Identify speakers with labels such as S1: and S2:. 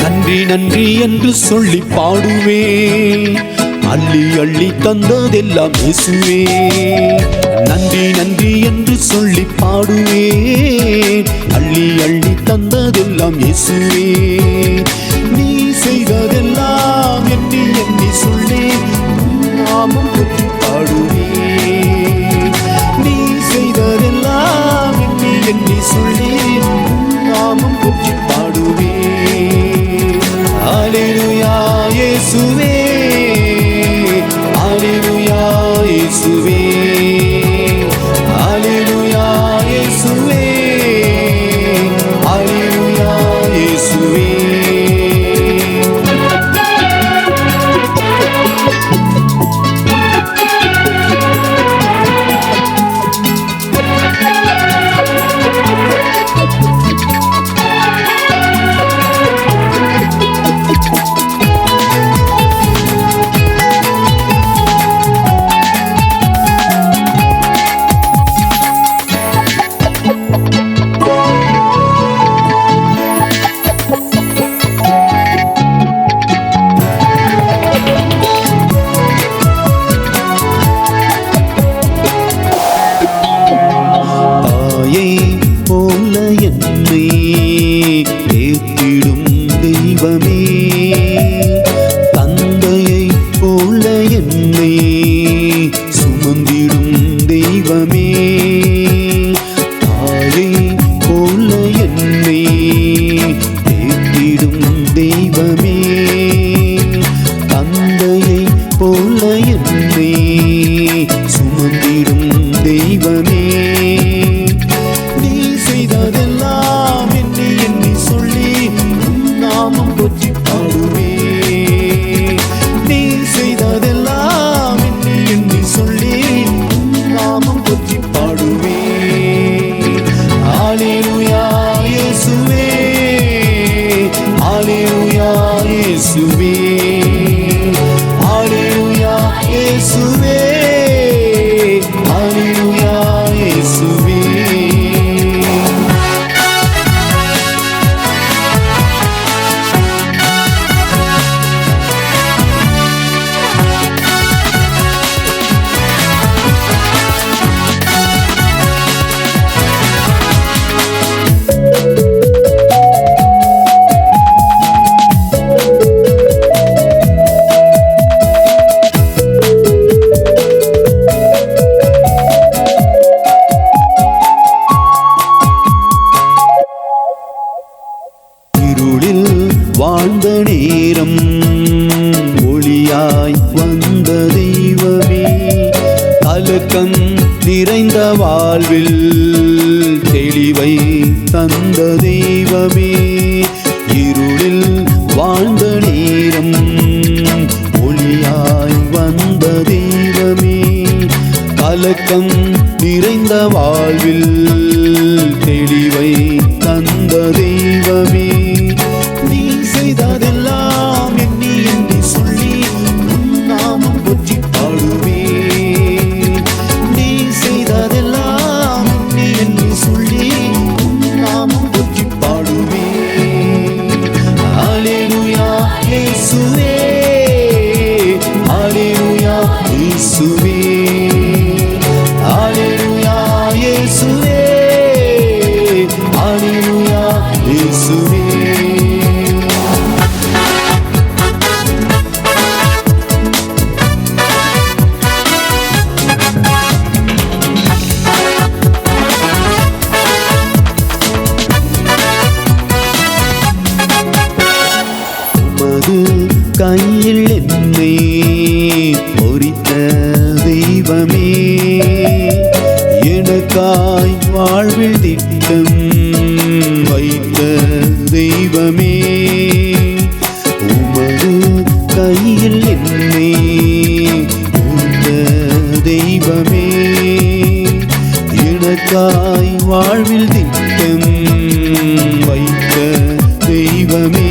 S1: நன்றி நன்றி என்று சொல்லி பாடுவேன், அள்ளி அள்ளி தந்ததெல்லாம் இயேசுவே. நன்றி நன்றி என்று சொல்லி பாடுவேன், அள்ளி அள்ளி தந்ததெல்லாம் இயேசுவே. நீ செய்ததெல்லாம் எண்ணி எண்ணி சொல்லி நாமம் பற்றி பாடுவேன். நீ செய்ததெல்லாம் எண்ணி எண்ணி சொல்லி நாமம் பற்றி பாடுவேன். அல்லேலூயா இயேசுவே, அல்லேலூயா இயேசுவே, அல்லேலூயா இயேசுவே, அல்லேலூயா இயேசுவே. போல என்னை ஏற்றிடும் தெய்வமே, தந்தையை போல என்னை சுமந்திடும் தெய்வமே, தாயை போல என்னை ஏற்றிடும் தெய்வமே, தந்தையை போல என்னை சுமந்திடும் தெய்வமே. செய்ததெல்லாம் எண்ணி எண்ணி சொல்லி நாமம் போற்றி பாடுவேன். நீ செய்ததெல்லாம் எண்ணி எண்ணி சொல்லி நாமம் போற்றி பாடுவேன். அல்லேலூயா இயேசுவே, அல்லேலூயா இயேசுவே, அல்லேலூயா இயேசுவே, அல்லேலூயா இயேசுவே. வாழ்ந்த நேரம் ஒளியாய் வந்த தெய்வமே, கலக்கம் நிறைந்த வாழ்வில் தெளிவை தந்த தெய்வமே. இருளில் வாழ்ந்த நேரம் ஒளியாய் வந்த தெய்வமே, கலக்கம் நிறைந்த வாழ்வில் தெளிவை தந்த தெய்வமே. செய்ததெல்லாம் எண்ணி எண்ணி சொல்லி நாமம் போற்றி பாடுவேன். நீ செய்ததெல்லாம் எண்ணி எண்ணி சொல்லி நாமம் போற்றி பாடுவேன். அல்லேலூயா இயேசுவே, அல்லேலூயா இயேசுவே, அல்லேலூயா இயேசுவே, அல்லேலூயா இயேசுவே. கையில் என்னை பொறித்த தெய்வமே, எனக்காய் வாழ்வில் திட்டம் வைத்த தெய்வமே. உமது கையில் என்னை பொறித்த தெய்வமே, எனக்காய் வாழ்வில் திட்டம் வைத்த தெய்வமே.